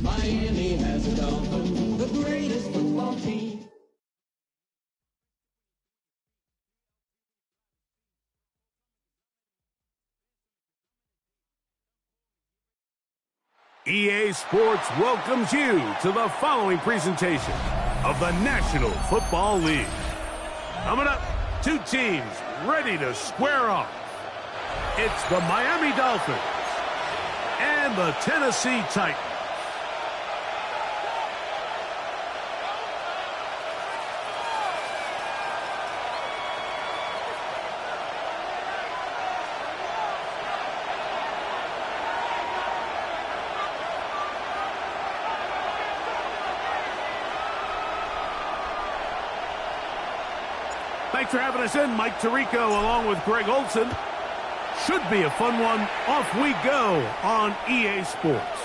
Miami has it all, the greatest football team. EA Sports welcomes you to the following presentation of the National Football League. Coming up, two teams ready to square off. It's the Miami Dolphins and the Tennessee Titans. Thanks for having us in, Mike Tirico, along with Greg Olson. Should be a fun one. Off we go on EA Sports.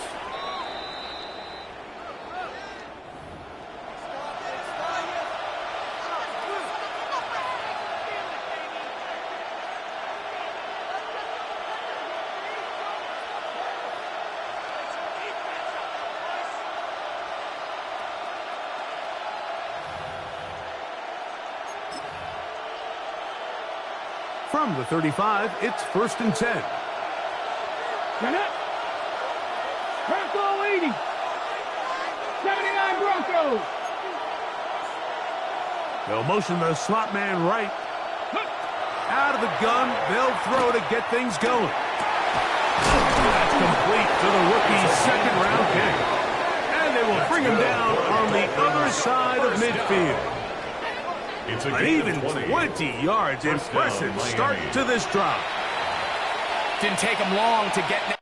From the 35, it's 1st and 10. Bronco 80. 79 Broncos. They'll motion the slot man right. Out of the gun, they'll throw to get things going. That's complete to the rookie's second-round kick. And they will bring him down on the other side of midfield. An even 20 yards. Impressive start to this drive. Didn't take him long to get...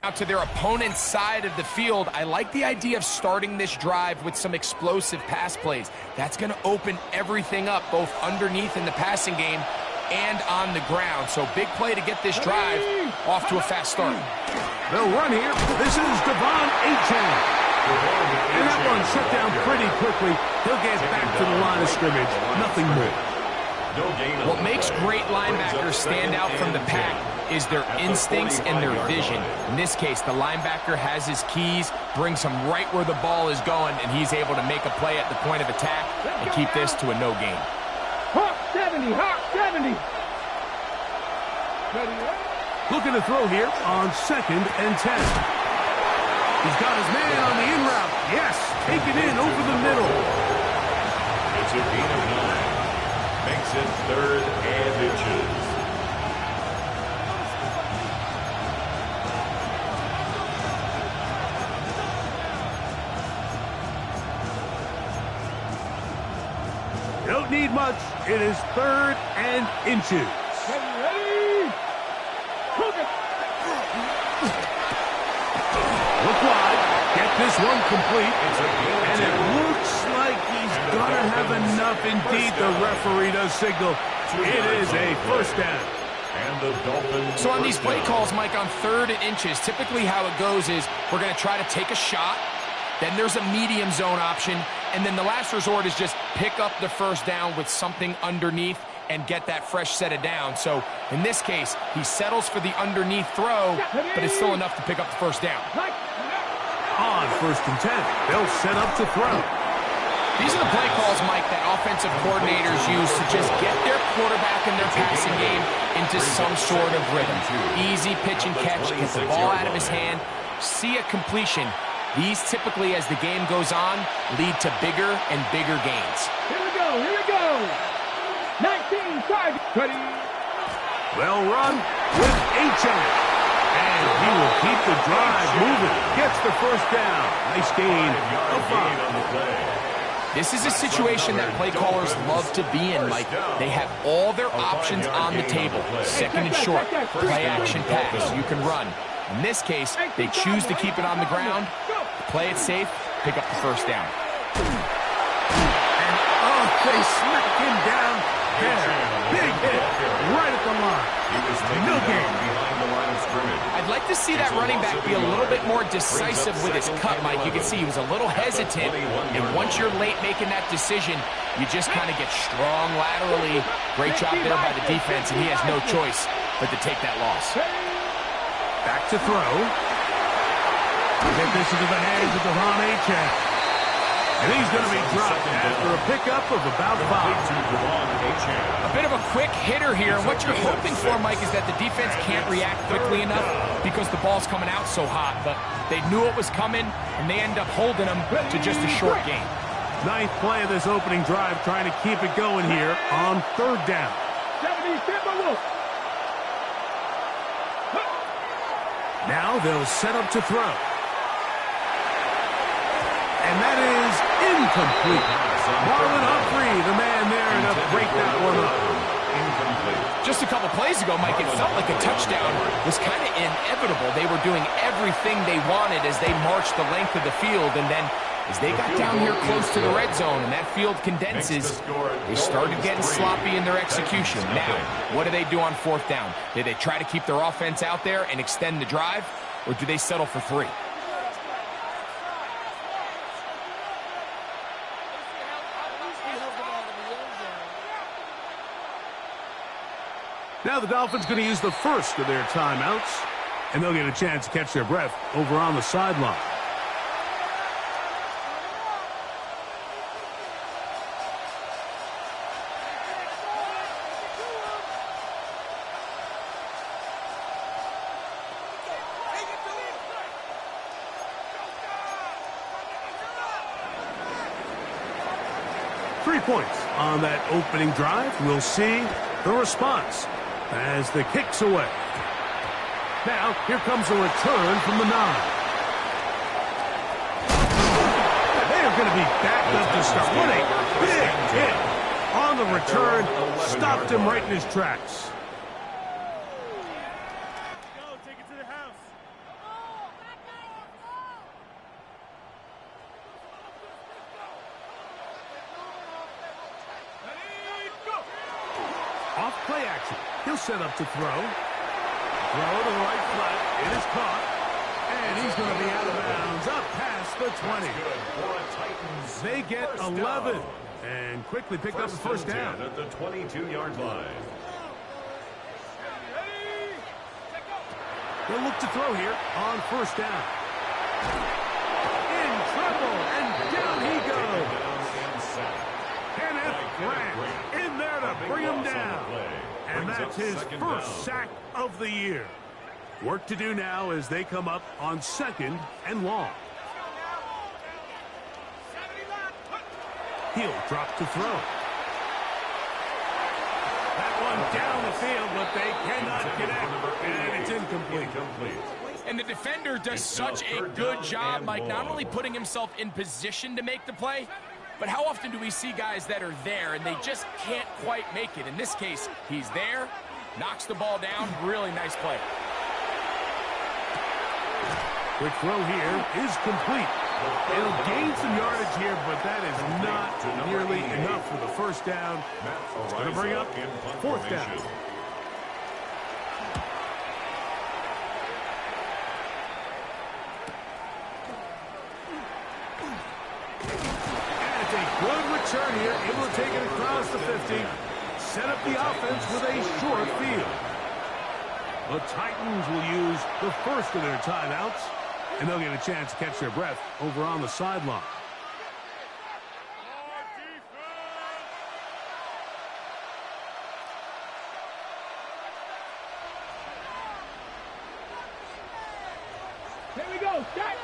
Out to their opponent's side of the field. I like the idea of starting this drive with some explosive pass plays. That's going to open everything up, both underneath in the passing game and on the ground. So big play to get this drive off to a fast start. They'll run here. This is Devon Achane. And that one shut down pretty quickly. He'll get back to the line of scrimmage. Nothing more. What makes great linebackers stand out from the pack is their instincts and their vision. In this case, the linebacker has his keys, brings him right where the ball is going, and he's able to make a play at the point of attack and keep this to a no gain. Hawk 70, Hawk 70. Looking to throw here on 2nd and 10. He's got his man on the in route. Yes, take it in over the middle. It's a gain of 9. Makes it 3rd and inches. Don't need much. It is 3rd and inches. Ready? Cook it. Look wide. Get this one complete. And it looks like he's going to have enough. Indeed, the referee does signal It is a first down. And the Dolphins. So on these play calls, Mike, on 3rd and inches, typically how it goes is we're going to try to take a shot. Then there's a medium zone option. And then the last resort is just pick up the first down with something underneath and get that fresh set of down. So in this case, he settles for the underneath throw, but it's still enough to pick up the first down. On 1st and 10, they'll set up to throw. These are the play calls, Mike, that offensive coordinators use to just get their quarterback and their passing game into some sort of rhythm. Easy pitch and catch, get the ball out of his hand, see a completion. These typically, as the game goes on, lead to bigger and bigger gains. Here we go, here we go. 19, 5, ready. Well run with H.M. And he will keep the drive moving. Gets the first down. Nice gain of 5. This is a situation that play callers love to be in, Mike. They have all their options on the table. 2nd and short, play action pass, you can run. In this case, they choose to keep it on the ground, play it safe, pick up the first down. And they smack him down there. Big hit right at the line. No gain. I'd like to see that running back be a little bit more decisive with his cut, Mike. You can see he was a little hesitant, and once you're late making that decision, you just kind of get strong laterally. Great job there by the defense, and he has no choice but to take that loss. Back to throw. Get this into the hands of Devon Achane. And he's going to be dropped after a pickup of about 5. A bit of a quick hitter here. What you're hoping for, Mike, is that the defense can't react quickly enough because the ball's coming out so hot. But they knew it was coming, and they end up holding them to just a short gain. 9th play of this opening drive, trying to keep it going here on 3rd down. 70, Timberwolves. Now they'll set up to throw. And that is incomplete. Marlon Humphrey, the man there to break that one up. Just a couple plays ago, Mike, it felt like a touchdown was kind of inevitable. They were doing everything they wanted as they marched the length of the field, and then as they got down here close to the red zone and that field condenses, they started getting sloppy in their execution. Now, what do they do on 4th down? Do they try to keep their offense out there and extend the drive, or do they settle for 3? Now the Dolphins going to use the first of their timeouts, and they'll get a chance to catch their breath over on the sideline. Points on that opening drive. We'll see the response as the kick's away. Now, here comes a return from the 9. They are going to be backed up to start. What a big hit on the return. Stopped him right in his tracks. Off play action. He'll set up to throw. Throw to the right flat. It is caught. And he's going to be out of bounds. Up past the 20. They get 11. And quickly pick up the first down. At the 22-yard line. They'll look to throw here on 1st down. In trouble. And down he goes. Kenneth Grant in there to bring him down. And that's his first sack of the year. Work to do now as they come up on 2nd and long. He'll drop to throw. That one down the field, but they cannot connect. And it's incomplete. And the defender does such a good job, Mike, not only putting himself in position to make the play, but how often do we see guys that are there and they just can't quite make it? In this case, he's there, knocks the ball down. Really nice play. Quick throw here is complete. He'll gain some yardage here, but that is not nearly enough for the first down. It's going to bring up fourth down. And it's a good return here, able to take it across the 50. Set up the offense with a short field. The Titans will use the first of their timeouts, and they'll get a chance to catch their breath over on the sideline. Here we go, set.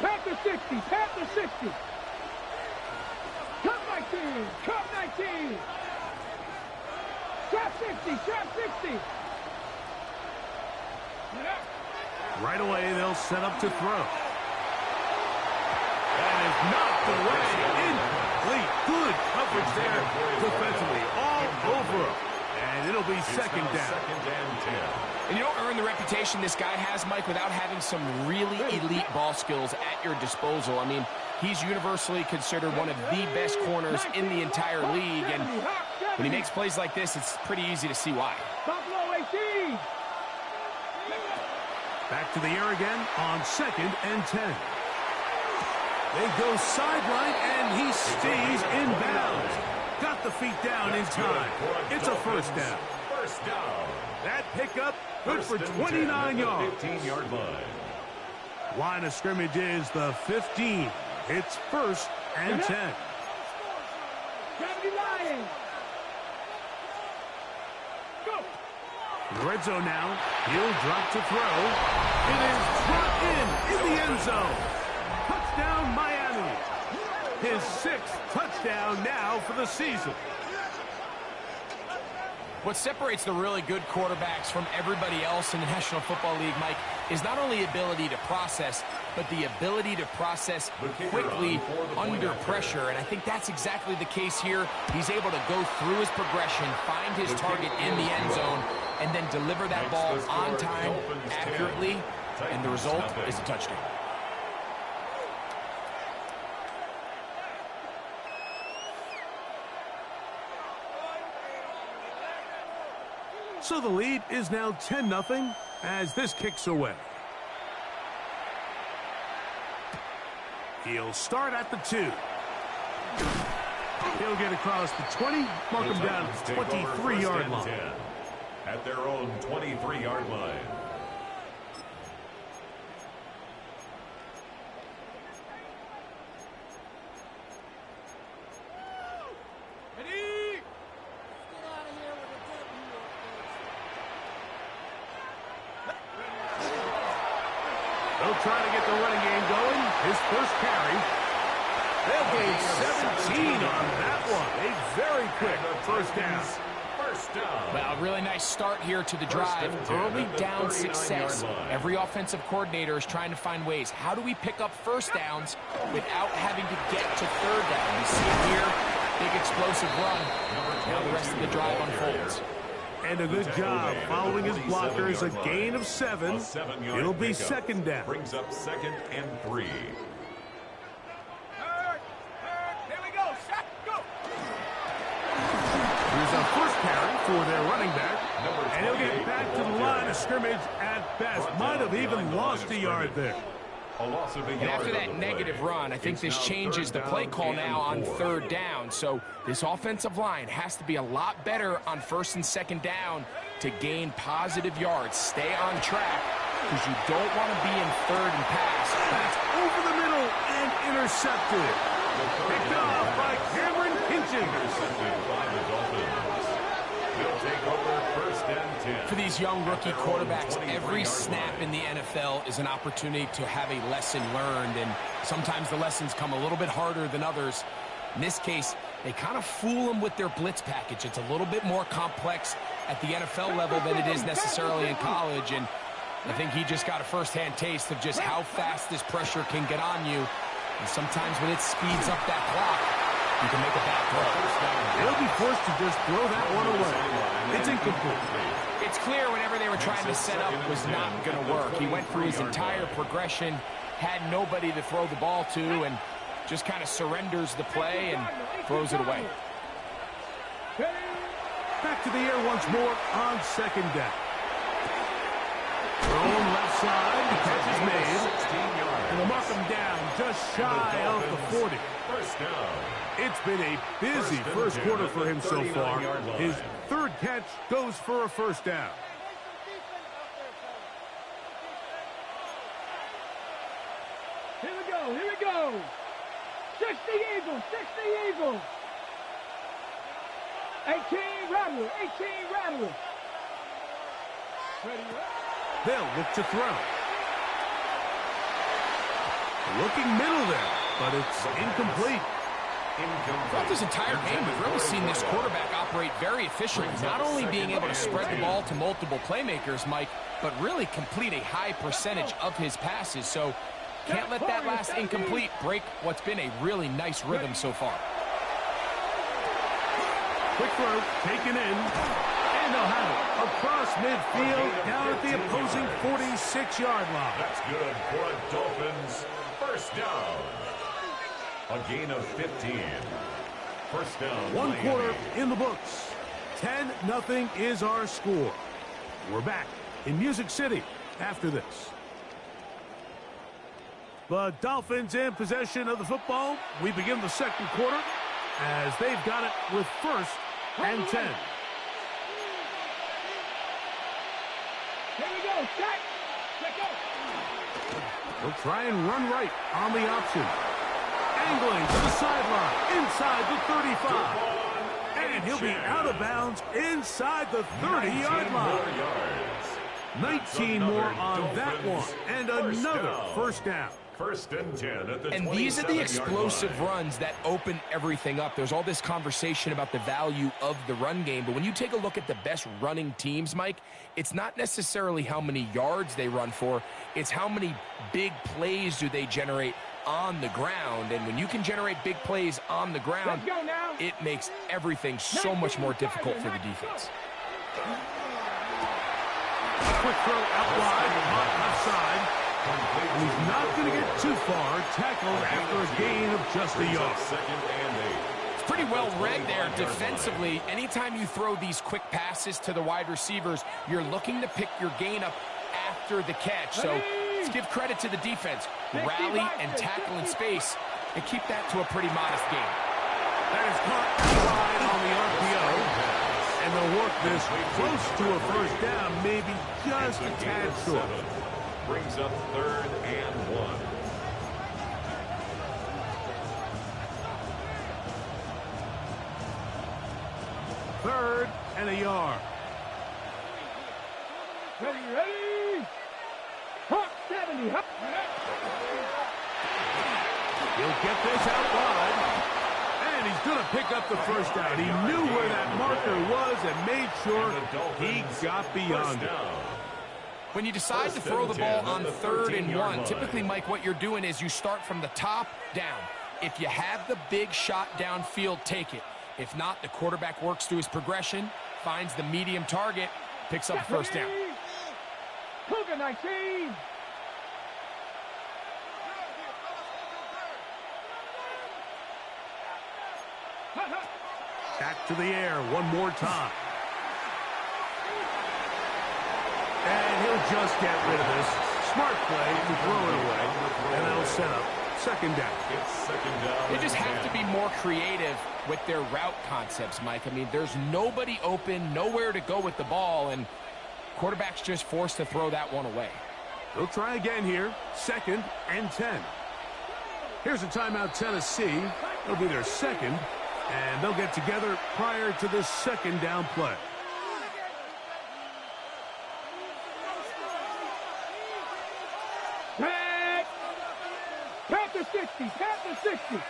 Panther 60, Panther 60. Cut 19, cut 19. Trap 60, trap 60. Right away, they'll set up to throw. That is knocked away. Incomplete. Good coverage there defensively. All over him. And it'll be second down. And you don't earn the reputation this guy has, Mike, without having some really elite ball skills at your disposal. I mean, he's universally considered one of the best corners in the entire league. And when he makes plays like this, it's pretty easy to see why. Buffalo 18. Back to the air again on 2nd and 10. They go sideline, and he stays in bounds. Got the feet down in time. It's a first down. First down. That pickup, good for 29 yards. 15-yard line. Line of scrimmage is the 15. It's 1st and 10. Red zone now. He'll drop to throw. It is dropped in the end zone. Touchdown, Miami. His 6th touchdown now for the season. What separates the really good quarterbacks from everybody else in the National Football League, Mike, is not only ability to process, but the ability to process quickly under pressure. And I think that's exactly the case here. He's able to go through his progression, find his target in the end zone, and then deliver that ball on time, accurately, and the result is a touchdown. So the lead is now 10-0 as this kicks away. He'll start at the 2. He'll get across the 20, mark him down at the 23-yard line. At their own 23-yard line. They'll try to get the running game going. His first carry. They'll gain 17 on that one. A very quick first down. Well, a really nice start here to the drive. Early down success. Every offensive coordinator is trying to find ways. How do we pick up first downs without having to get to third down? You see it here. Big explosive run. Now the rest of the drive unfolds. And a good job following his blockers. A gain of 7. It'll be second down. Brings up 2nd and 3. Here we go, set, go. Here's a first carry for their running back. And he'll get back to the line of scrimmage at best. Might have even lost a yard there. And after that negative run, I think this changes the play call now on third down. So this offensive line has to be a lot better on 1st and 2nd down to gain positive yards. Stay on track because you don't want to be in 3rd and pass. That's over the middle and intercepted. Picked off by Cameron Hinton. Intercepted by the Dolphins. He'll take over 1st and 10. For these young rookie quarterbacks, every snap in the NFL is an opportunity to have a lesson learned, and sometimes the lessons come a little bit harder than others. In this case, they kind of fool them with their blitz package. It's a little bit more complex at the NFL level than it is necessarily in college, and I think he just got a first-hand taste of just how fast this pressure can get on you, and sometimes when it speeds up that clock, you can make a bad throw. They'll be forced to just throw that one away. It's incomplete. It's clear whenever they were trying to set up was not going to work. He went through his entire progression, had nobody to throw the ball to and just kind of surrenders the play and throws it away. Back to the air once more on second down. Thrown left side, the catch is made. And they'll mark him down just shy of the 40. First down. It's been a busy first quarter for him so far. His third catch goes for a first down. Here we go, here we go. 60 Eagles, 60 Eagles. 18 Rattler, 18 Rattler. Ready, They'll look to throw. Looking middle there, but it's incomplete. Throughout this entire game, we've really seen this quarterback operate very efficiently, not only being able to spread the ball to multiple playmakers, Mike, but really complete a high percentage of his passes. So can't let that last incomplete break what's been a really nice rhythm so far. Quick throw, taken in, and they'll have it across midfield down at the opposing 46-yard line. That's good for a Dolphins first down. A gain of 15. First down. One Miami. quarter in the books. 10-0 is our score. We're back in Music City after this. The Dolphins in possession of the football. We begin the second quarter as they've got it with first and 10. Here we go, check go. They'll try and run right on the option. Angling to the sideline, inside the 35. And he'll be out of bounds inside the 30-yard line. 19 more on that one, and another first down. First and 10 at the And these are the explosive runs that open everything up. There's all this conversation about the value of the run game, but when you take a look at the best running teams, Mike, it's not necessarily how many yards they run for, it's how many big plays do they generate on the ground. And when you can generate big plays on the ground, it makes everything so much more difficult for the defense. Quick throw out wide, left side. And he's not going to get too far. Tackled after a gain of just a yard. It's pretty well read there defensively. Anytime you throw these quick passes to the wide receivers, you're looking to pick your gain up after the catch. So let's give credit to the defense. Rally and tackle in space and keep that to a pretty modest gain. That is caught outside on the RPO. And they'll work this close to a first down, maybe just a tad short. Brings up third and 1. Third and a yard. Ready. Hawk 70. Hawk. He'll get this out wide. And he's going to pick up the first down. He knew where that marker was and made sure he got beyond it. When you decide to throw the ball on third and 1, typically, Mike, what you're doing is you start from the top down. If you have the big shot downfield, take it. If not, the quarterback works through his progression, finds the medium target, picks up the first down. Cougar 19. Back to the air one more time. And he'll just get rid of this. Smart play to throw it away. And that'll set up second down. It's second down. They just have to be more creative with their route concepts, Mike. I mean, there's nobody open, nowhere to go with the ball, and quarterback's just forced to throw that one away. They'll try again here. Second and 10. Here's a timeout, Tennessee. It'll be their second, and they'll get together prior to this second down play. Panther 60. Panther 60.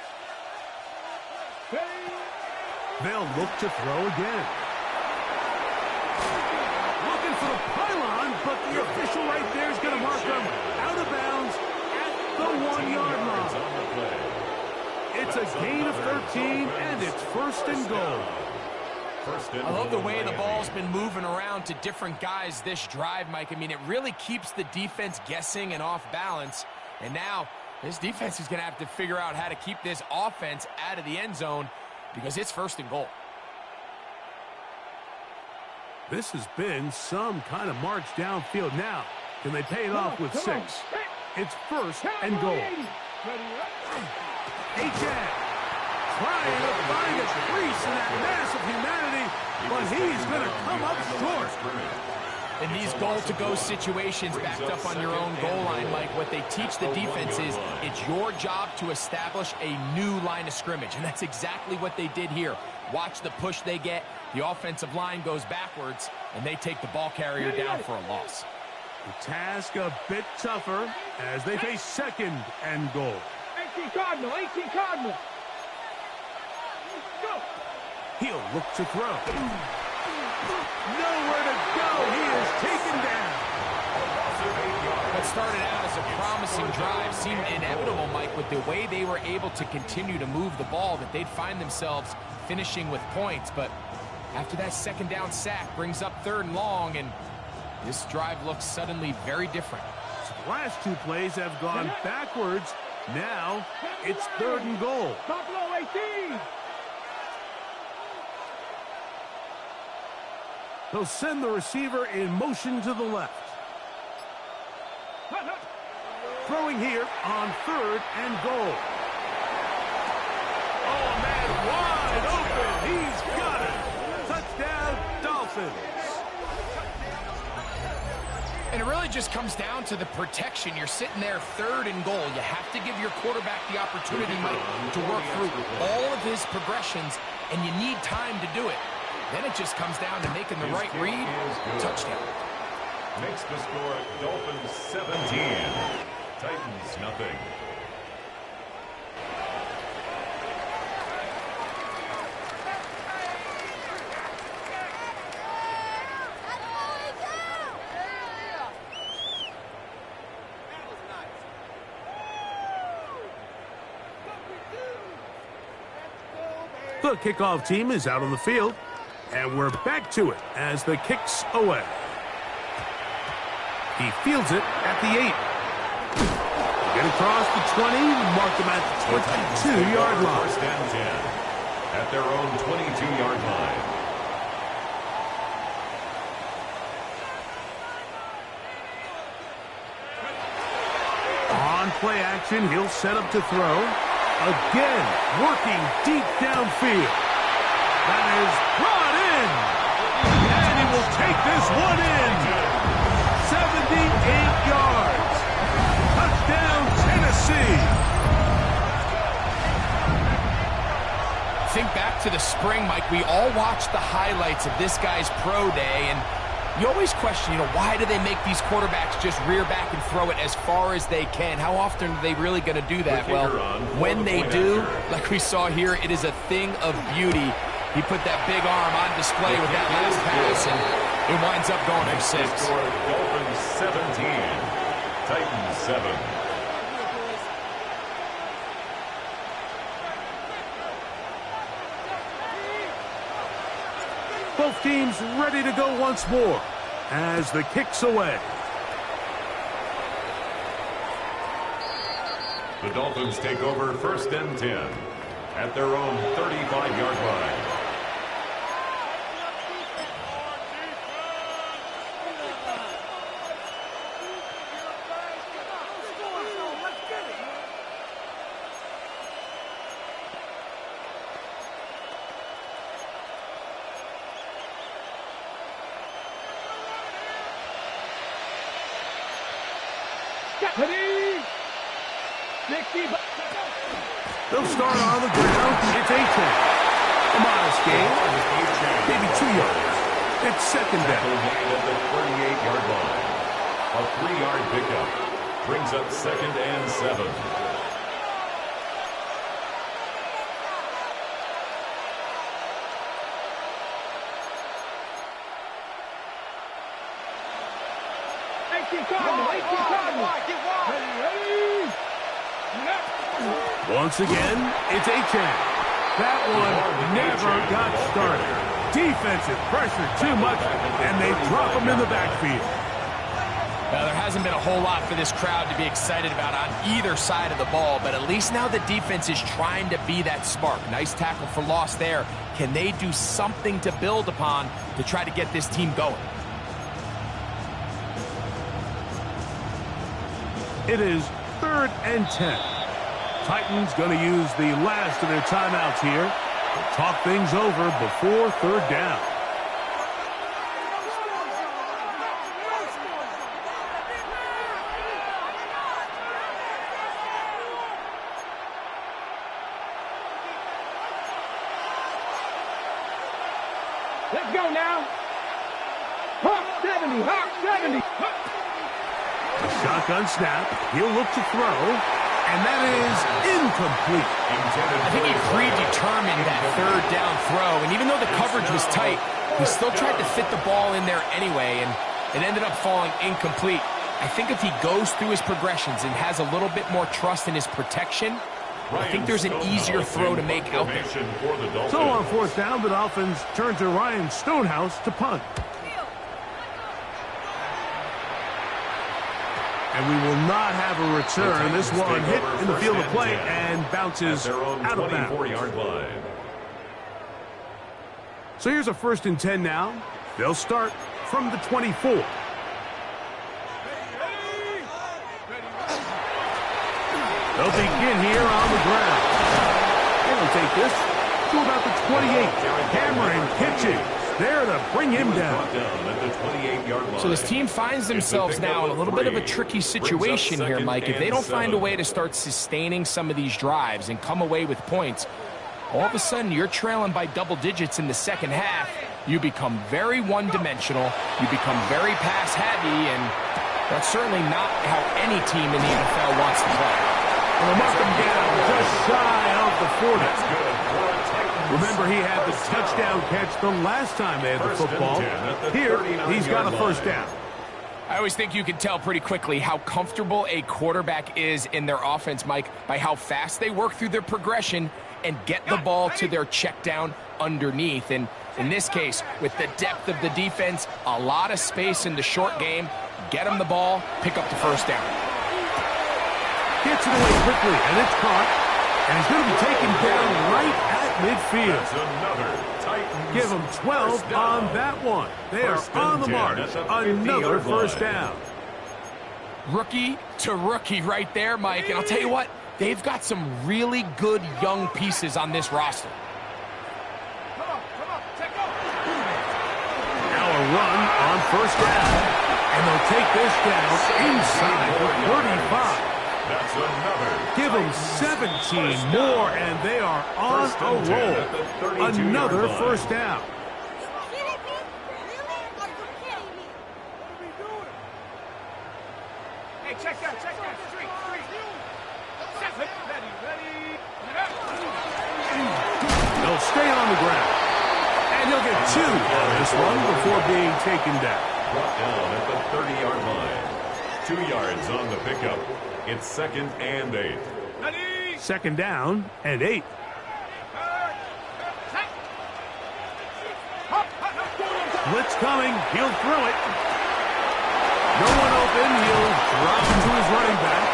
They'll look to throw again. Looking for the pylon, but the official right there is going to mark them out of bounds at the 1-yard line. It's a gain of 13, and it's first and goal. I love the way the ball's been moving around to different guys this drive, Mike. I mean, it really keeps the defense guessing and off balance. And now this defense is going to have to figure out how to keep this offense out of the end zone because it's 1st and goal. This has been some kind of march downfield. Now, can they pay it off with 6? It's 1st and goal. H.A. trying to find a crease in that mass of humanity, but he's going to come up short. In these goal-to-go situations backed up on your own goal line, Mike, what they teach the defense is it's your job to establish a new line of scrimmage, and that's exactly what they did here. Watch the push they get. The offensive line goes backwards, and they take the ball carrier down for a loss. The task a bit tougher as they face 2nd and goal. 18 Cardinal, 18 Cardinal. Go. He'll look to throw. Nowhere to go. He is taken down. What started out as a promising drive seemed inevitable, Mike, with the way they were able to continue to move the ball, that they'd find themselves finishing with points. But after that 2nd down sack brings up 3rd and long, and this drive looks suddenly very different. His last 2 plays have gone backwards. Now it's 3rd and goal. Top low, 18. He'll send the receiver in motion to the left. Throwing here on 3rd and goal. Oh, man, wide open. He's got it. Touchdown, Dolphins. And it really just comes down to the protection. You're sitting there 3rd and goal. You have to give your quarterback the opportunity, Mike, to work through all of his progressions, and you need time to do it. Then it just comes down to making the right read. Touchdown. Makes the score Dolphins 17. Titans nothing. The kickoff team is out on the field, and we're back to it as the kick's away. He fields it at the 8. Get across the 20, mark him at the 22-yard line. 1st and 10 at their own 22-yard line. On play action, he'll set up to throw. Again, working deep downfield. That is brought in. And he will take this one in. 78 yards. Touchdown, Tennessee. Think back to the spring, Mike. We all watched the highlights of this guy's pro day, and you always question, why do they make these quarterbacks just rear back and throw it as far as they can? How often are they really going to do that? Well, when they do, like we saw here, it is a thing of beauty. He put that big arm on display with that last pass, and it winds up going for 6. Dolphins 17, Titans 7. Both teams ready to go once more as the kick's away. The Dolphins take over 1st and 10 at their own 35-yard line. They'll start on the ground. It's A-10. A modest gain. Maybe 2 yards. It's 2nd down. At the 38-yard line. A 3-yard pickup brings up 2nd and 7. Once again, it's A-10. That one never got started. Defensive pressure too much, and they drop him in the backfield. There hasn't been a whole lot for this crowd to be excited about on either side of the ball, but at least now the defense is trying to be that spark. Nice tackle for loss there. Can they do something to build upon to try to get this team going? It is 3rd and 10. Titans going to use the last of their timeouts here to talk things over before 3rd down. Let's go now. Hawk 70, Hawk 70. A shotgun snap. He'll look to throw, and that is incomplete. I think he predetermined that 3rd down throw, and even though the coverage was tight, he still tried to fit the ball in there anyway, and it ended up falling incomplete. I think if he goes through his progressions and has a little bit more trust in his protection, I think there's an easier throw to make out there. So on 4th down, the Dolphins turn to Ryan Stonehouse to punt. And we will not have a return. This one hit in the field of play and bounces out of bounds. So here's a 1st and 10 now. They'll start from the 24. They'll begin here on the ground. And they'll take this to about the 28. Cameron pitching there to bring him down. So this team finds themselves now in a little bit of a tricky situation here, Mike. If they don't find a way to start sustaining some of these drives and come away with points, all of a sudden you're trailing by double digits in the 2nd half. You become very one-dimensional. You become very pass-heavy, and that's certainly not how any team in the NFL wants to play. And they'll mark him down just shy of the 40. Remember, he had the touchdown catch the last time they had the football. Here, he's got a 1st down. I always think you can tell pretty quickly how comfortable a quarterback is in their offense, Mike, by how fast they work through their progression and get the ball to their check down underneath. And in this case, with the depth of the defense, a lot of space in the short game, get them the ball, pick up the 1st down. Gets it away quickly, and it's caught. And he's going to be taken down right at midfield. Give him 12 on that one. They are on the mark. Another 1st down. Rookie to rookie right there, Mike. And I'll tell you what, they've got some really good young pieces on this roster. Now a run on 1st down. And they'll take this down inside the 35. That's another. Give them 17 more, and they are on a roll. Another 1st down. Hey, check that. Street. Ready. They'll stay on the ground. And he'll get 2 on this one before being taken down. Brought down at the 30-yard line. 2 yards on the pickup. It's 2nd and 8. 2nd down and 8. Blitz coming. He'll throw it. No one open. He'll drop to his running back.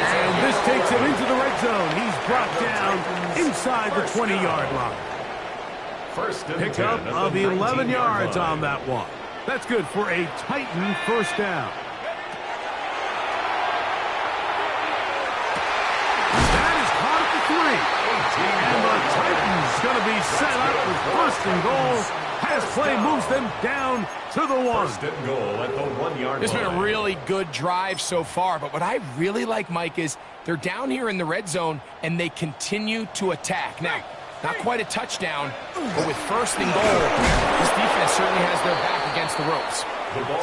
And this takes him into the red zone. He's brought down inside the 20-yard line. 1st and Pickup 10 of 11 yards line. on that one. That's good for a Titan 1st down. And the Titans going to be set up with 1st and goal. Pass play moves them down to the 1. 1st and goal at the 1-yard line. It's been a really good drive so far, but what I really like, Mike, is they're down here in the red zone, and they continue to attack. Now, not quite a touchdown, but with 1st and goal, this defense certainly has their back against the ropes.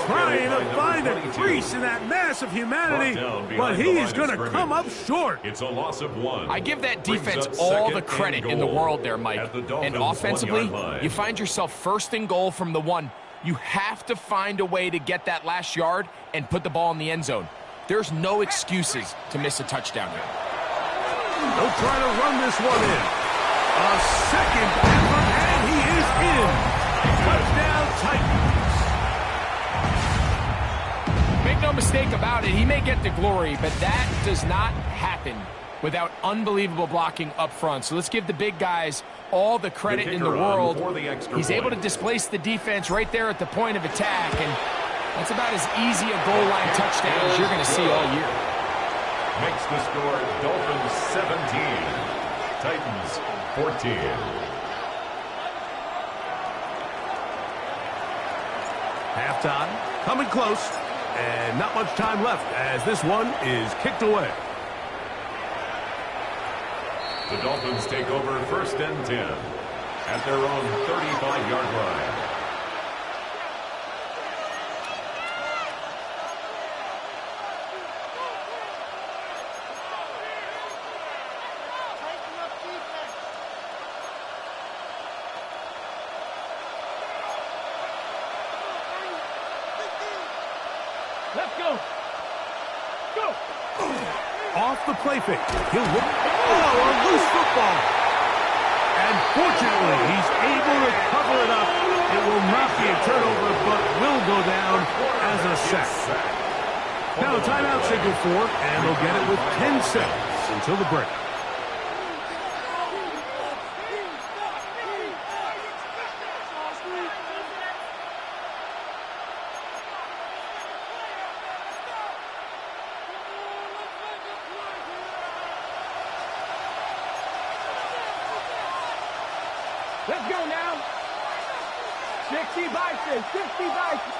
Trying to find a crease in that mass of humanity, but he's going to come up short. It's a loss of 1. I give that defense all the credit in the world there, Mike. And offensively, you find yourself 1st and goal from the 1. You have to find a way to get that last yard and put the ball in the end zone. There's no excuses to miss a touchdown here. They'll try to run this one in. A 2nd effort, and he is in. Touchdown, Titans. Make no mistake about it. He may get the glory, but that does not happen without unbelievable blocking up front. So let's give the big guys all the credit in the world. He's able to displace the defense right there at the point of attack, and that's about as easy a goal line touchdown as you're going to see all year. Makes the score Dolphins 17, Titans 14. Halftime, coming close, and not much time left as this one is kicked away. The Dolphins take over 1st and 10 at their own 35-yard line. Let's go. Go. Off the play fake. He'll look. Oh, a loose football. And fortunately, he's able to cover it up. It will not be a turnover, but will go down as a sack. Now a timeout signal for, and they'll get it with 10 seconds until the break. Let's go now. 60 Bison, 60 Bison.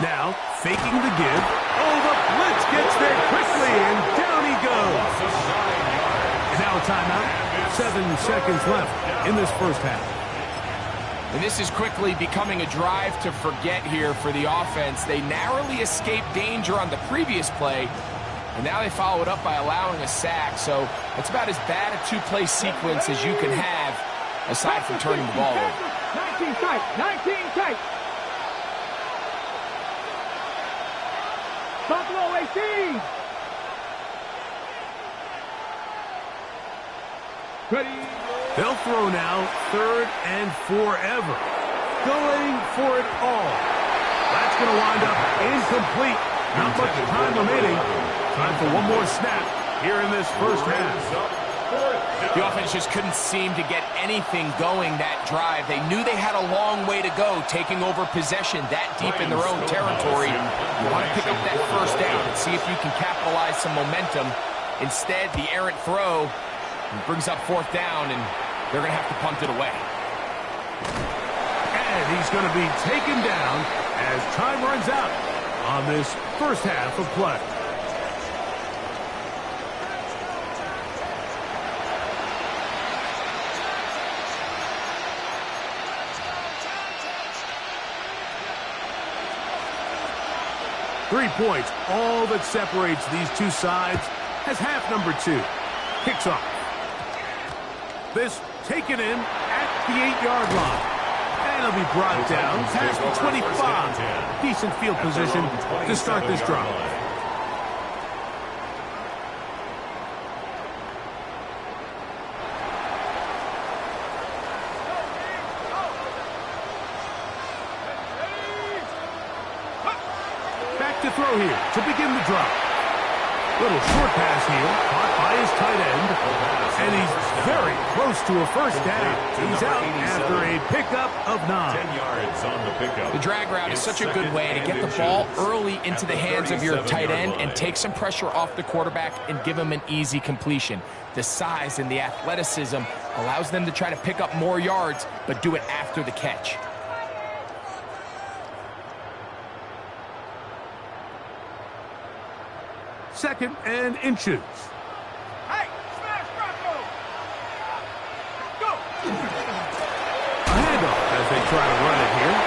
Now, faking the give. Oh, the blitz gets there quickly, and down he goes. And now a timeout. 7 seconds left in this first half. And this is quickly becoming a drive to forget here for the offense. They narrowly escaped danger on the previous play, and now they follow it up by allowing a sack. So it's about as bad a two-play sequence as you can have, aside from turning the ball over. 19 tight, 19 tight. Buffalo 18. Ready. They'll throw now, 3rd and forever. Going for it all. That's going to wind up incomplete. Not much time remaining. Time for one more snap here in this first half. The offense just couldn't seem to get anything going that drive. They knew they had a long way to go, taking over possession that deep in their own territory. You want to pick up that first down and see if you can capitalize some momentum. Instead, the errant throw brings up 4th down, and they're going to have to punt it away. And he's going to be taken down as time runs out on this first half of play. Three points, all that separates these two sides, as half number 2 kicks off. This taken in at the 8-yard line. And it'll be brought down past the 25. Decent field position to start this drive. To throw here to begin the drive. Little short pass here, caught by his tight end, and he's very close to a first down. He's out after a pickup of 9. 10 yards on the pickup. The drag route is such a good way to get the ball early into the hands of your tight end and take some pressure off the quarterback and give him an easy completion. The size and the athleticism allows them to try to pick up more yards, but do it after the catch. Second and inches. Hey, smash Bronco. Go. A handoff as they try to run it here.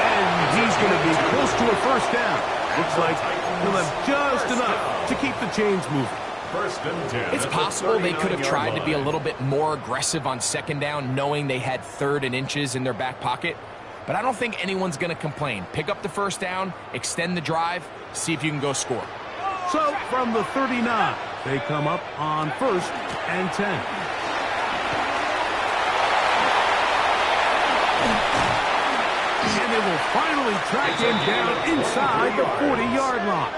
And he's going to be close to a first down. Looks like he'll have just enough to keep the chains moving. 1st and 10. It's possible they could have tried to be a little bit more aggressive on 2nd down, knowing they had 3rd and inches in their back pocket. But I don't think anyone's going to complain. Pick up the first down, extend the drive, see if you can go score. So, from the 39, they come up on 1st and 10. And they will finally track him down inside the 40-yard line.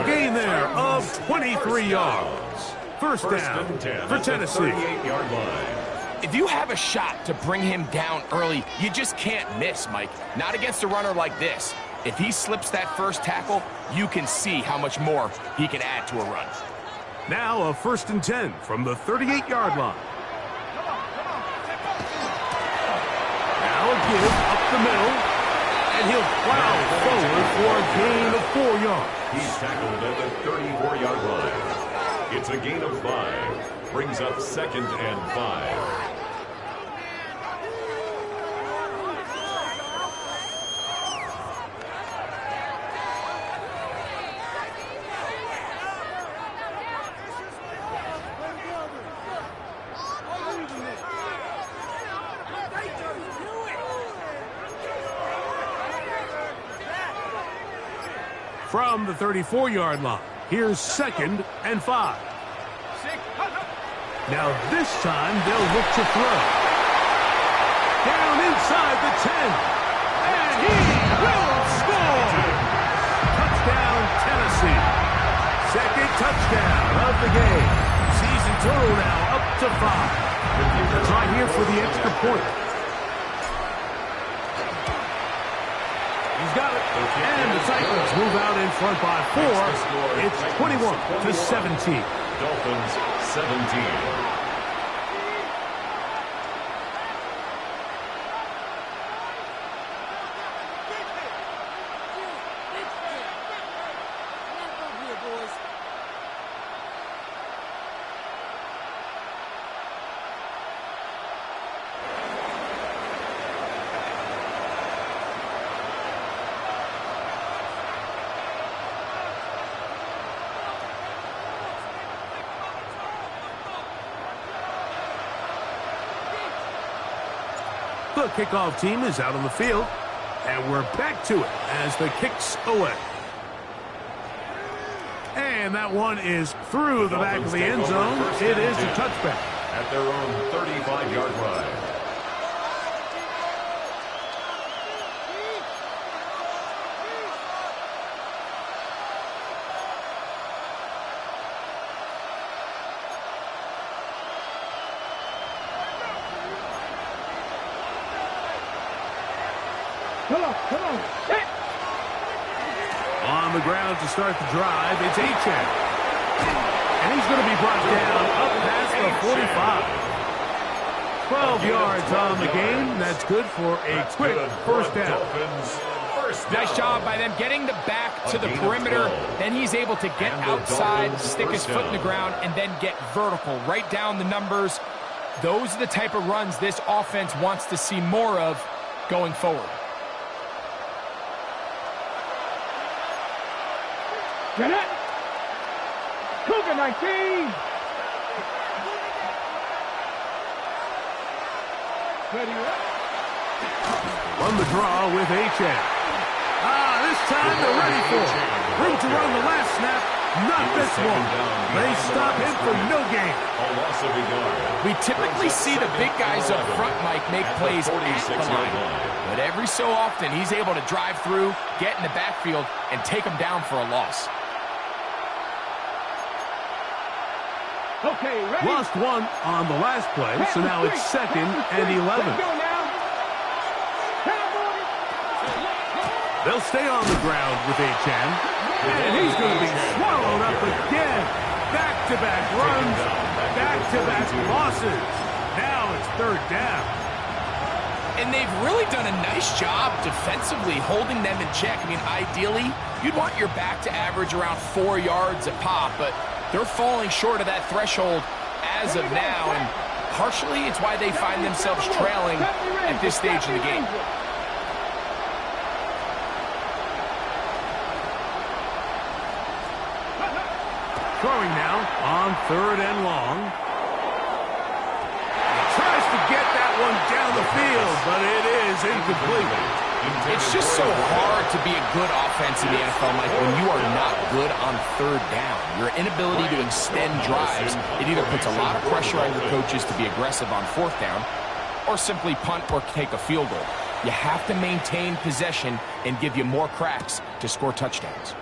A gain there of 23 yards. First down for Tennessee. If you have a shot to bring him down early, you just can't miss, Mike. Not against a runner like this. If he slips that first tackle, you can see how much more he can add to a run. Now a 1st and 10 from the 38-yard line. Now a give up the middle, and he'll plow forward for a gain of 4 yards. He's tackled at the 34-yard line. It's a gain of 5. Brings up 2nd and 5. From the 34-yard line, here's 2nd and 5. Now this time they'll look to throw. Down inside the 10. And he will score! Touchdown, Tennessee. 2nd touchdown of the game. Season total now up to 5. They'll try here for the extra point. He's got it. And the Titans move out in front by 4. It's 21-17. Dolphins 17. The kickoff team is out on the field, and we're back to it as the kick's away. And that one is through the back of the end zone. It is a touchback. At their own 35-yard line. Come on. Hit. On the ground to start the drive, it's Achane. And he's going to be brought down up past the 45. 12 yards on the game. That's good for a quick first down. Nice job by them getting the back to the perimeter. Then he's able to get outside, stick his foot in the ground, and then get vertical. Right down the numbers. Those are the type of runs this offense wants to see more of going forward. Get it. Cougar 19. Ready up. Run the draw with Achane. This time they're ready for it. Room to run the last snap. Not this one. They stop him for no gain. We typically see the big guys up front, Mike, make plays at the line. But every so often, he's able to drive through, get in the backfield, and take them down for a loss. Okay, ready? Lost one on the last play, so now it's 2nd and 11. Let's go now. They'll stay on the ground with Achane. And he's going to be swallowed up again. Back-to-back runs, back-to-back losses. Now it's 3rd down. And they've really done a nice job defensively holding them in check. I mean, ideally, you'd want your back to average around 4 yards a pop, but they're falling short of that threshold as of now, and partially it's why they find themselves trailing at this stage in the game. Throwing now on 3rd and long. Tries to get that one down the field, but it is incomplete. It's just so hard to be a good offense in the NFL, Mike, when you are not good on 3rd down. Your inability to extend drives, it either puts a lot of pressure on your coaches to be aggressive on 4th down, or simply punt or take a field goal. You have to maintain possession and give you more cracks to score touchdowns.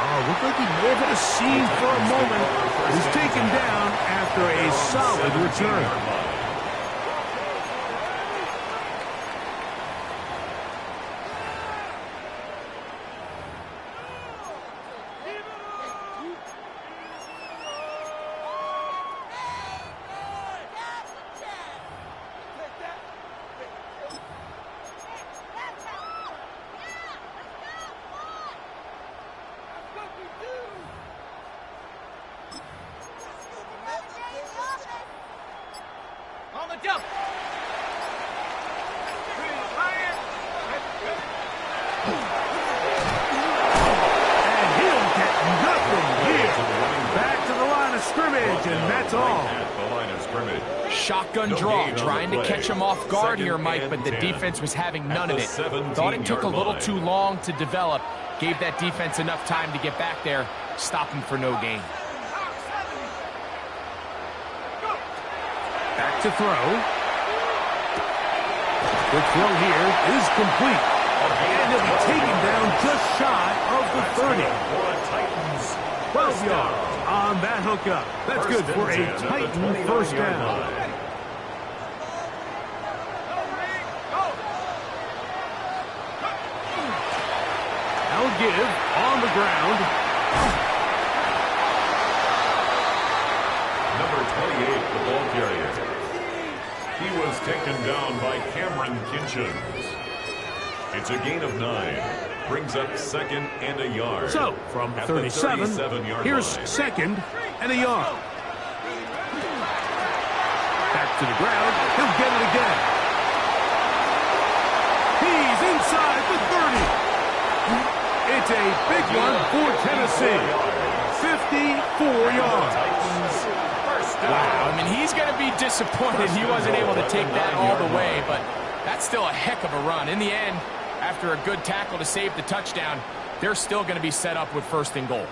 Oh, looked like he may have hit a seam for a moment. He's taken down after a solid return. On the jump. And he'll get nothing here. Back to the line of scrimmage, and that's all. Shotgun draw, trying to catch him off guard here, Mike, but the defense was having none of it. Thought it took a little too long to develop. Gave that defense enough time to get back there. Stop him for no gain. Back to throw. The throw here is complete. And he'll be taken down just shy of the 30. 12 yards on that hookup. That's good for a Titan first down. Now give on the ground. Number 28, the ball carrier. He was taken down by Cameron Kinchins. It's a gain of 9. Brings up second and a yard. So, from 37, here's line. second and a yard. Back to the ground. He'll get it again. He's inside the 30. It's a big one for Tennessee. 54 yards. Wow, I mean, he's going to be disappointed he wasn't able to take that all the way, but that's still a heck of a run. In the end, after a good tackle to save the touchdown, they're still going to be set up with first and goal.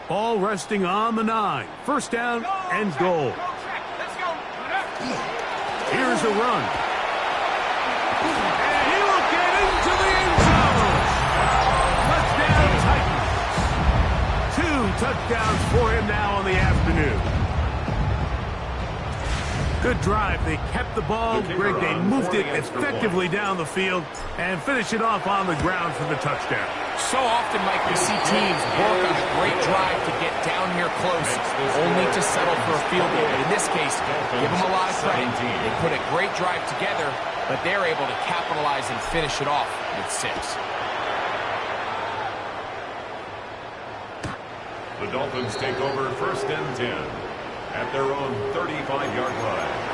Ball resting on the 9. First down and goal. Here's a run. And he will get into the end zone. Touchdown Titans. 2 touchdowns for him now on the afternoon. Good drive. They kept the ball. Greg, they moved it effectively down the field and finished it off on the ground for the touchdown. So often, Mike, we see teams work on a great drive to get down here close, only to settle for a field goal. But in this case, give them a lot of credit. They put a great drive together, but they're able to capitalize and finish it off with 6. The Dolphins take over first and 10 at their own 35-yard line.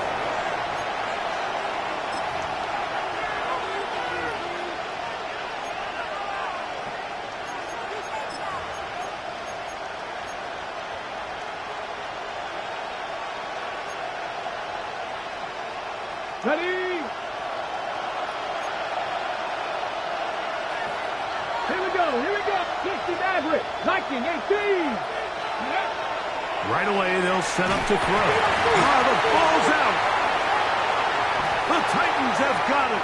Ready? Here we go, here we go. 60 Maverick, 1918. Right away, they'll set up to throw. The ball's out. The Titans have got it.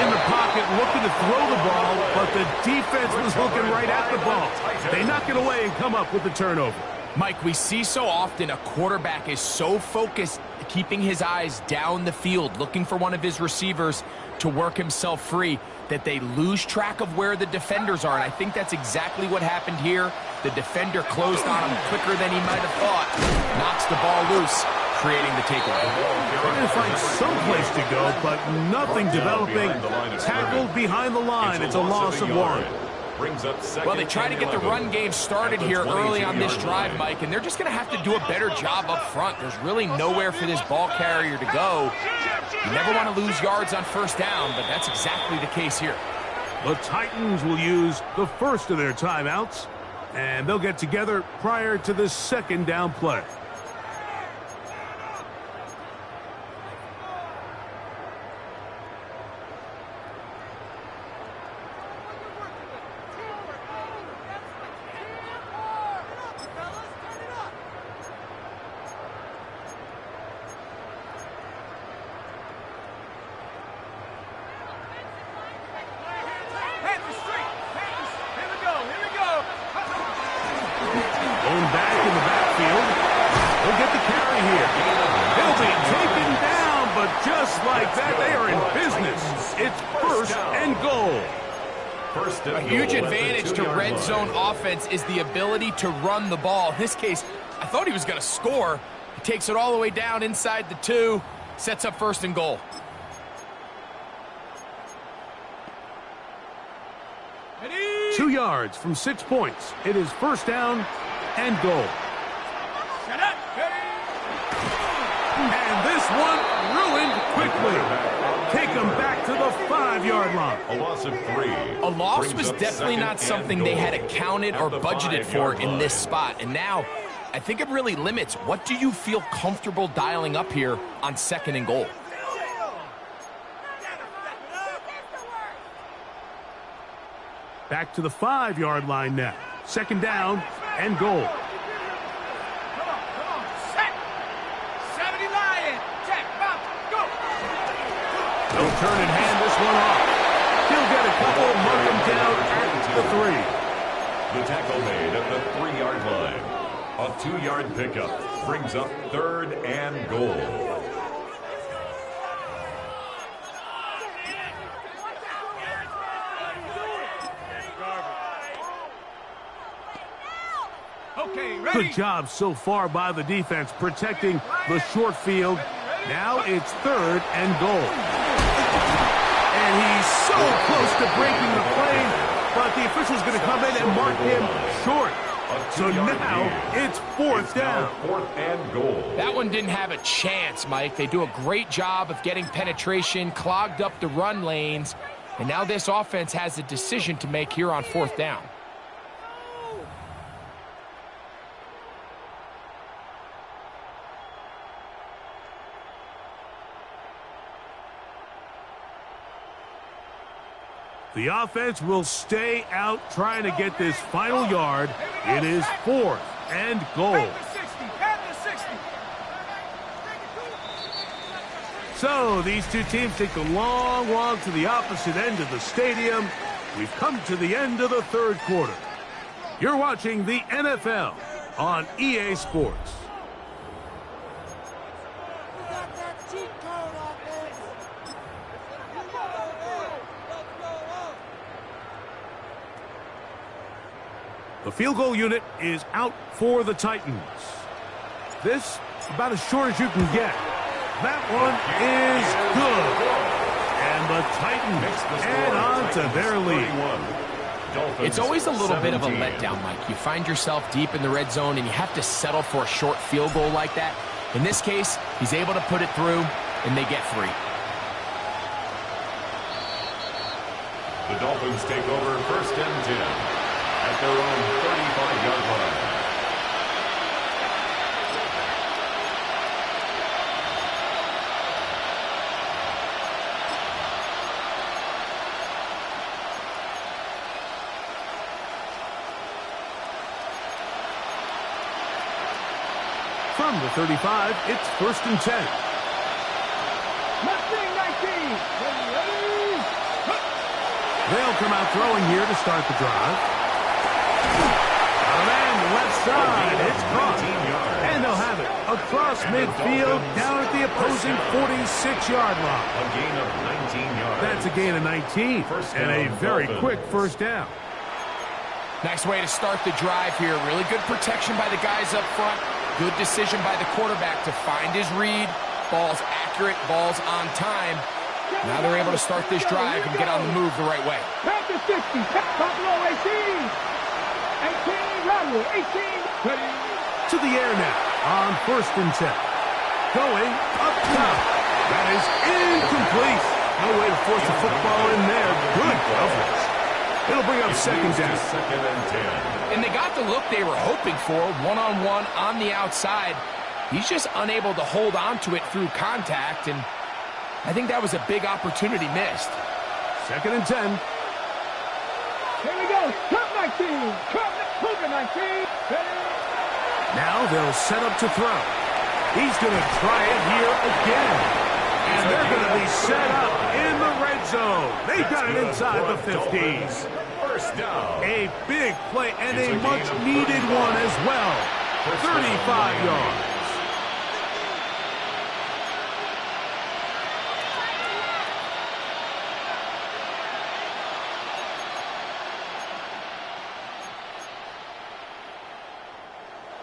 In the pocket, looking to throw the ball, but the defense was looking right at the ball. They knock it away and come up with the turnover. Mike, we see so often a quarterback is so focused, keeping his eyes down the field, looking for one of his receivers to work himself free, that they lose track of where the defenders are. And I think that's exactly what happened here. The defender closed on him quicker than he might have thought. Knocks the ball loose, creating the takeaway. They're going to find some place to go, but nothing developing. Tackled behind the line. It's a loss of 1. Well, they try to get the run game started here early on this drive, Mike, and they're just going to have to do a better job up front. There's really nowhere for this ball carrier to go. You never want to lose yards on first down, but that's exactly the case here. The Titans will use the first of their timeouts, and they'll get together prior to the second down play. get the carry here. He'll be taken down, but just like that, they are in business. It's first and goal. A huge advantage to red zone offense is the ability to run the ball. In this case, I thought he was going to score. He takes it all the way down inside the 2, sets up first and goal. Ready? 2 yards from 6 points. It is first down and goal. Shut up. And this one ruined quickly. Take them back to the 5-yard line. A loss of 3. A loss was definitely not something they had accounted or budgeted for in this spot. And now, I think it really limits. What do you feel comfortable dialing up here on 2nd and goal? Back to the 5-yard line now. 2nd down and goal. Come on. Set. 70 Lion. Check. Bounce. Go. Don't turn and hand this one off. He'll get a couple, mark him down at the 3. The tackle made at the 3-yard line. A 2-yard pickup brings up 3rd and goal. Okay, ready? Good job so far by the defense protecting the short field. Now it's 3rd and goal. And he's so close to breaking the play, but the official's going to come in and mark him short. So now it's 4th down. 4th and goal. That one didn't have a chance, Mike. They do a great job of getting penetration, clogged up the run lanes, and now this offense has a decision to make here on 4th down. The offense will stay out trying to get this final yard. It is 4th and goal. At the 60. So these two teams take the long walk to the opposite end of the stadium. We've come to the end of the 3rd quarter. You're watching the NFL on EA Sports. The field goal unit is out for the Titans. This about as short as you can get. That one is good. And the Titans add on to their lead. It's always a little bit of a letdown, Mike. You find yourself deep in the red zone and you have to settle for a short field goal like that. In this case, he's able to put it through and they get 3. The Dolphins take over 1st and 10. At their own 35-yard line. From the 35, it's 1st and 10. Mustang 19. Ready? They'll come out throwing here to start the drive. Left side, it's caught. And they'll have it across midfield down at the opposing 46-yard line. A gain of 19 yards. That's a gain of 19 and a very quick 1st down. Nice way to start the drive here. Really good protection by the guys up front. Good decision by the quarterback to find his read. Ball's accurate, ball's on time. Now they're able to start this drive and get on the move the right way. Back to 60. Buffalo 18. 18, Rodwell, 18. Ready. To the air now on 1st and 10. Going up top. That is incomplete. No way to force the football in there. Good coverage. It'll bring up 2nd down. 2nd and 10. And they got the look they were hoping for, one-on-one on the outside. He's just unable to hold on to it through contact, and I think that was a big opportunity missed. 2nd and 10. Here we go. Cut 19. Cut 19. Now they'll set up to throw. He's going to try it here again. And they're going to be set up in the red zone. They got it inside the 50s. 1st down. A big play and a much-needed one as well. 35 yards.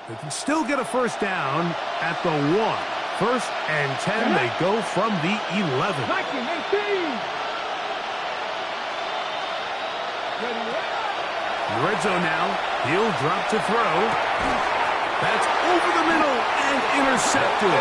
They can still get a first down at the 1. First and 10, they go from the 11. 19, 18. Red zone now. He'll drop to throw. That's over the middle and intercepted.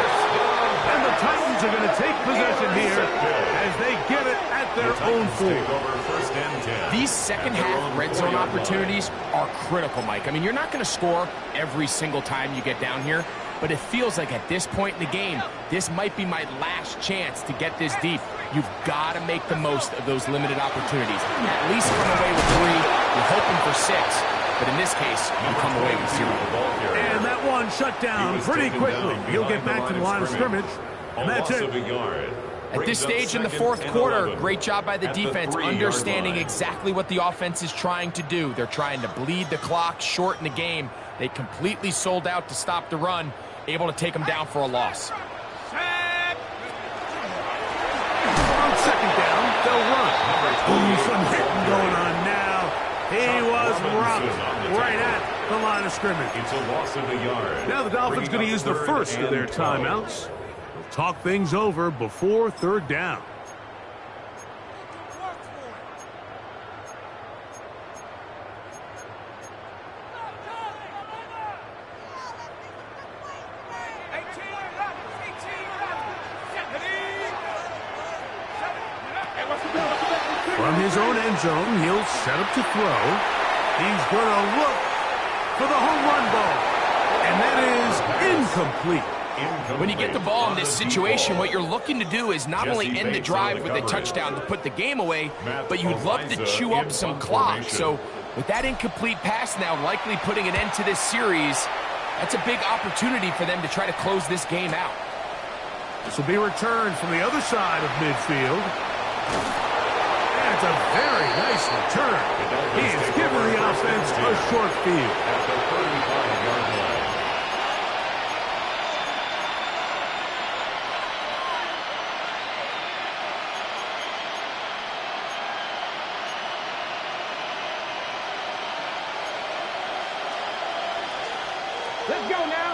And the Titans are going to take possession here as they get it at their own 4. These second-half red zone opportunities are critical, Mike. I mean, you're not going to score every single time you get down here, but it feels like at this point in the game, this might be my last chance to get this deep. You've got to make the most of those limited opportunities. At least come away with 3. You're hoping for 6. But in this case, you come away with 0. And that one shut down pretty quickly. He'll get back to the line of scrimmage. And that's it. At this stage in the fourth quarter, great job by the defense understanding exactly what the offense is trying to do. They're trying to bleed the clock, shorten the game. They completely sold out to stop the run, able to take them down for a loss. On second down, they'll run. Ooh, some hitting going on now. He was rocked right at the line of scrimmage. It's a loss of a yard. Now the Dolphins going to use the first of their timeouts. They'll talk things over before third down. From his own end zone, he'll set up to throw. He's going to look for the home run ball. And that is incomplete. When you get the ball in this situation, what you're looking to do is not only end the drive with a touchdown to put the game away, but you'd love to chew up some clock. So with that incomplete pass now likely putting an end to this series, that's a big opportunity for them to try to close this game out. This will be returned from the other side of midfield. That's a very nice return. He is giving the offense a short field. At the 35-yard line. Let's go now.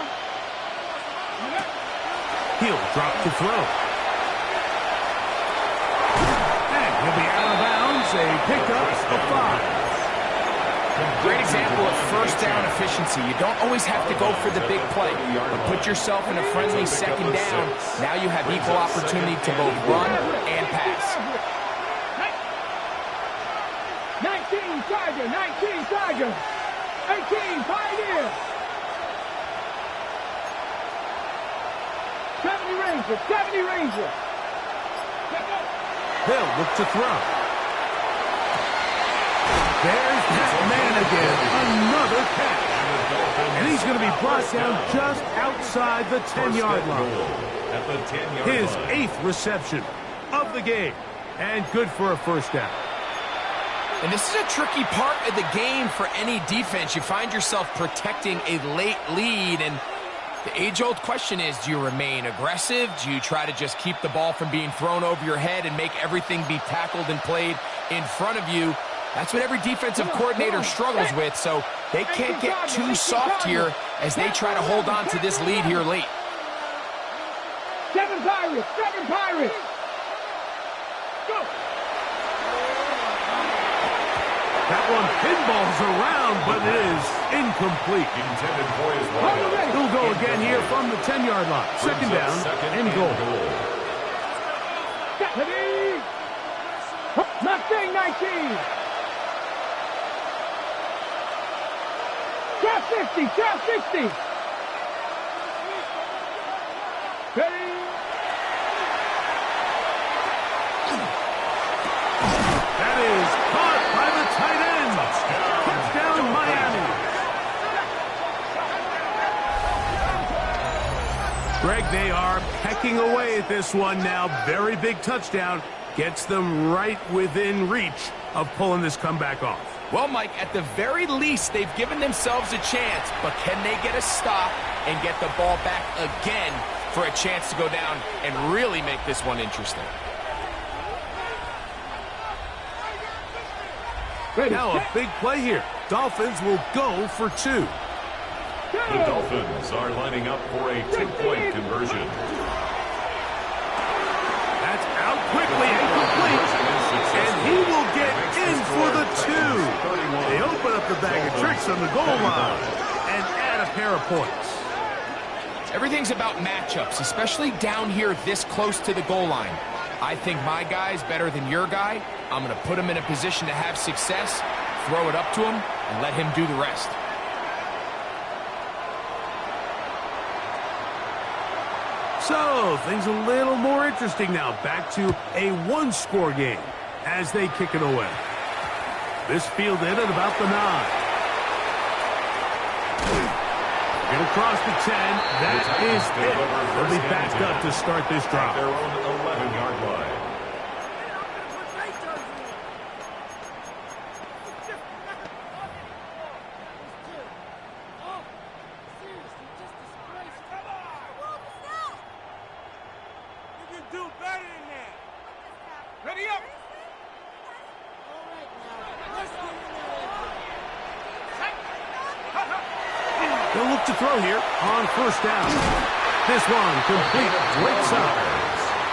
He'll drop to throw. And he'll be out of bounds. A pickup of 5. Great example of first down efficiency. You don't always have to go for the big play, but put yourself in a friendly second down. Now you have equal opportunity to both run and pass. 19 Tiger, 19 Tiger, 18 Pioneer. 70 Ranger, 70 Ranger. They'll look to throw. There's that man again. Another catch. And he's going to be brought down just outside the 10-yard line. At the 10-yard His line. 8th reception of the game. And good for a first down. And this is a tricky part of the game for any defense. You find yourself protecting a late lead, and the age-old question is, do you remain aggressive? Do you try to just keep the ball from being thrown over your head and make everything be tackled and played in front of you? That's what every defensive coordinator struggles with, so they can't get too soft here as they try to hold on to this lead here late. 7 Pirates, 7 Pirates. Go. That one pinballs around, but it is incomplete. Intended for his wideout. He'll go again here from the 10-yard line. Second down and goal. Mustang 19. Trap 60, trap 60. Ready? That is caught by the tight end. Touchdown, Miami. Greg, they are pecking away at this one now. Very big touchdown. Gets them right within reach of pulling this comeback off. Well, Mike, at the very least, they've given themselves a chance, but can they get a stop and get the ball back again for a chance to go down and really make this one interesting? Now a big play here. Dolphins will go for 2. The Dolphins are lining up for a two-point conversion. That's out quickly and complete. And he will get in for the two. They open up the bag of tricks on the goal line and add a pair of points. Everything's about matchups, especially down here this close to the goal line. I think my guy's better than your guy. I'm going to put him in a position to have success, throw it up to him, and let him do the rest. So, things a little more interesting now. Back to a one-score game as they kick it away. This fielded at about the 9. Get across the 10. That is it. They'll be backed up to start this drive. Their own 11-yard line. Ready up! They'll look to throw here on first down. This one complete. Great stop.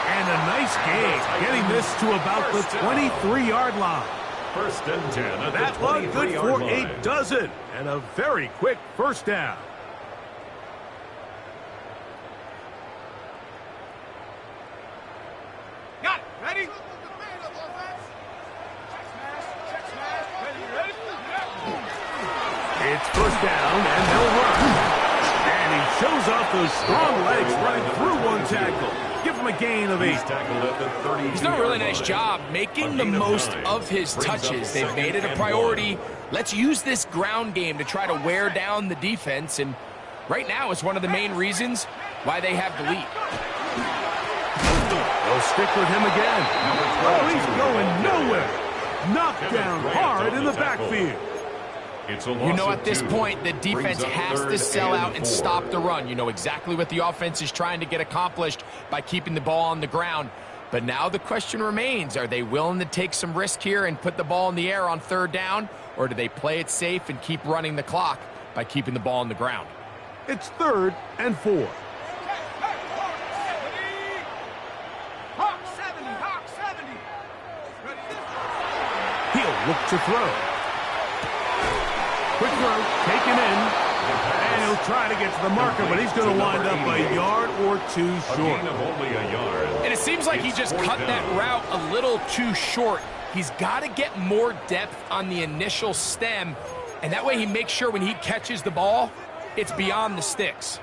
And a nice gain, getting this to about the 23-yard line. First and 10 at That the one good 23-yard for line. a dozen. And a very quick first down. Got it! Ready? It's first down, and they'll run. And he shows off those strong legs running through one tackle. Give him a gain of 8. He's tackled at the 32-yard He's done a really nice line. job making the A gain of most 9 of his brings up touches. They've made it a second and priority. 1. Let's use this ground game to try to wear down the defense, and right now it's one of the main reasons why they have the lead. They'll stick with him again. Oh, he's going nowhere. Knocked down hard in the backfield. It's a You loss know, of at this 2. point, the defense Brings up has to third sell out and 4. stop the run. You know exactly what the offense is trying to get accomplished by keeping the ball on the ground. But now the question remains, are they willing to take some risk here and put the ball in the air on third down? Or do they play it safe and keep running the clock by keeping the ball on the ground? It's 3rd and 4. Hawk 70! Hawk 70! He'll look to throw. Quick throw, taken in. And he'll try to get to the marker, but he's going to wind up a yard or two A short. gain of only a yard. And it seems like he It's just fourth cut down. that route a little too short. He's got to get more depth on the initial stem, and that way he makes sure when he catches the ball, it's beyond the sticks.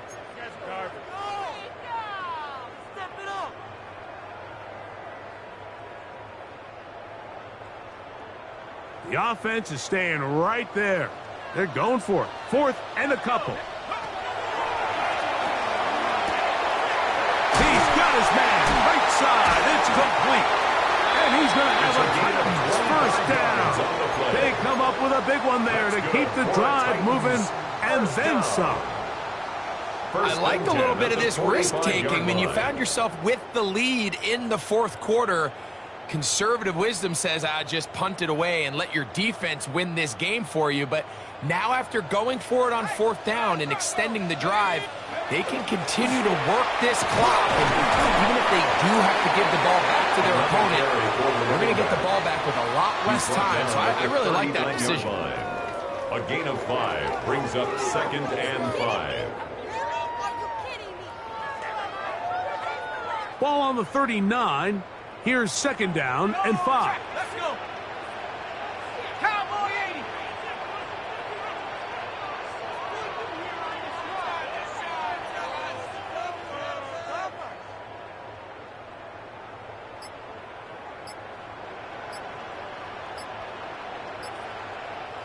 The offense is staying right there. They're going for it. 4th and a couple. He's got his man. Right side. It's complete. And he's going to have a Titans first down. They come up with a big one there to keep the drive moving and then some. I liked a little bit of this risk-taking when you found yourself with the lead in the fourth quarter. Conservative wisdom says, just punt it away and let your defense win this game for you. But now after going for it on fourth down and extending the drive, they can continue to work this clock. And even if they do have to give the ball back to their opponent, they're going to get the ball back with a lot less time. So I really like that decision. A gain of 5 brings up 2nd and 5. Ball on the 39. Here's 2nd down and 5. Let's go! Cowboy 80!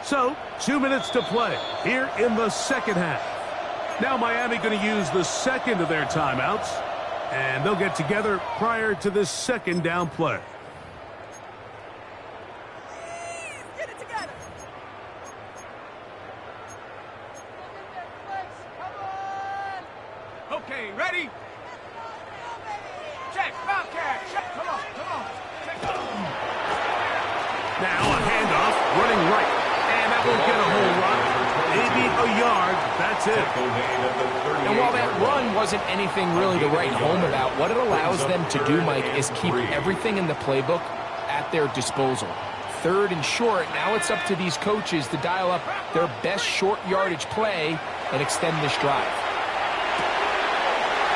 So, 2 minutes to play here in the second half. Now Miami going to use the second of their timeouts, and they'll get together prior to this 2nd down play. Get it together. Okay, ready? Check, Bobcat, check, come on, come on. Check, Now a handoff, running right, and that won't get a whole lot. Maybe a yard back That's it. And while that run wasn't anything really to write home about, what it allows them to do, Mike, is keep everything in the playbook at their disposal. 3rd and short, now it's up to these coaches to dial up their best short yardage play and extend this drive.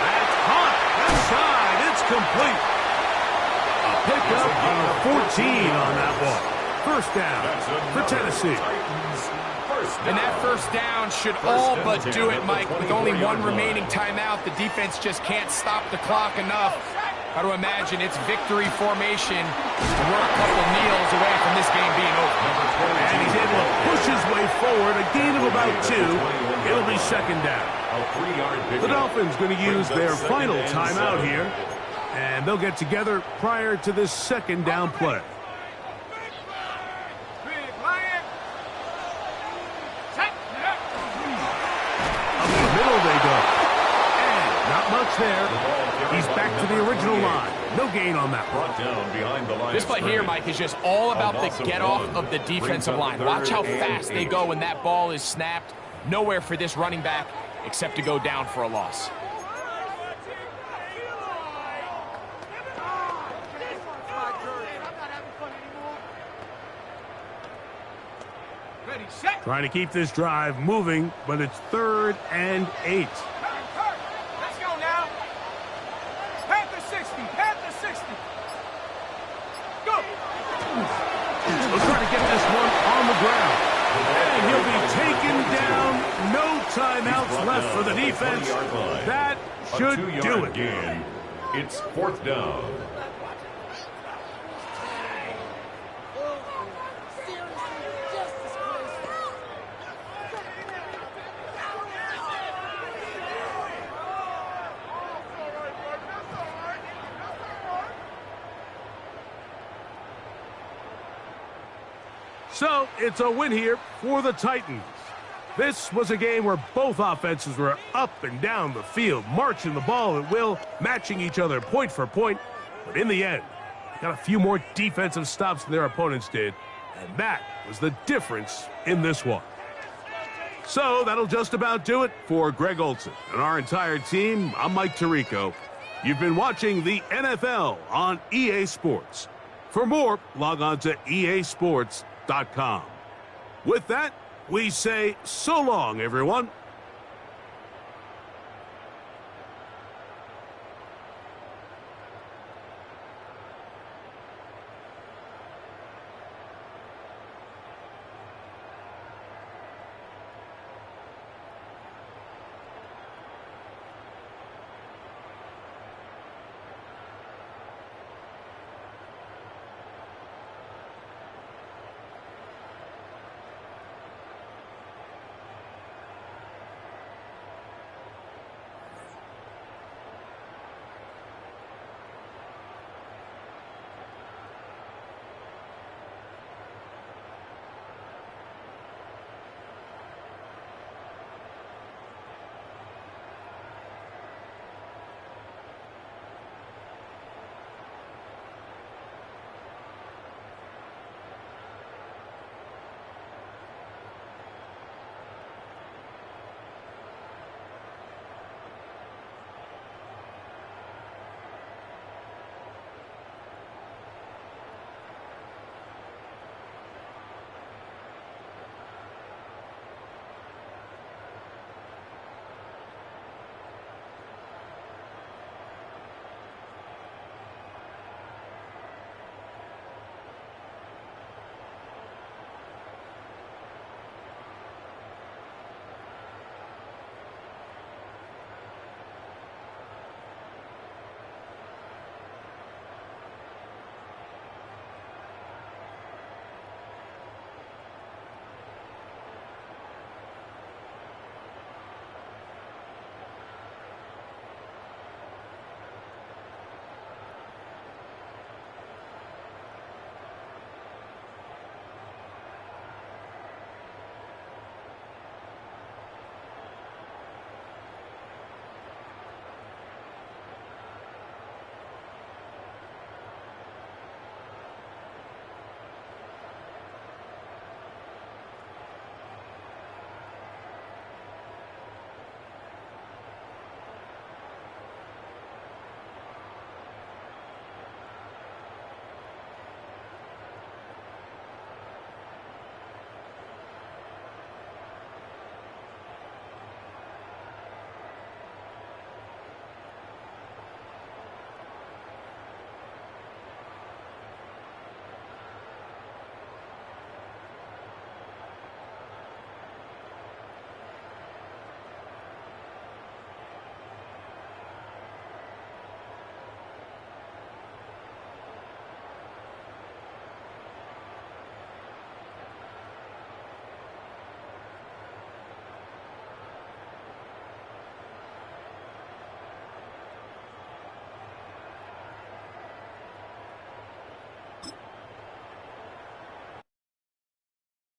That's hot. Inside. It's complete. A pickup on a 14 on that one. First down for Tennessee. And that first down should all but do it, Mike. With only one remaining timeout, the defense just can't stop the clock enough. Got to imagine it's victory formation, and we're a couple kneels away from this game being over. And he's able to push his way forward, a gain of about 2. It'll be second down. The Dolphins going to use their final timeout here, and they'll get together prior to this second down play. There. He's back to the original line. No gain on that one. This play here, Mike, is just all about the get-off of the defensive line. Watch how fast they go when that ball is snapped. Nowhere for this running back except to go down for a loss. Trying to keep this drive moving, but it's 3rd and 8. We'll try to get this one on the ground. And he'll be taken down. No timeouts left for the defense. That should do it. Gain. It's 4th down. So, it's a win here for the Titans. This was a game where both offenses were up and down the field, marching the ball at will, matching each other point for point. But in the end, they got a few more defensive stops than their opponents did, and that was the difference in this one. So, that'll just about do it for Greg Olson and our entire team. I'm Mike Tirico. You've been watching the NFL on EA Sports. For more, log on to easports.com. With that, we say so long, everyone.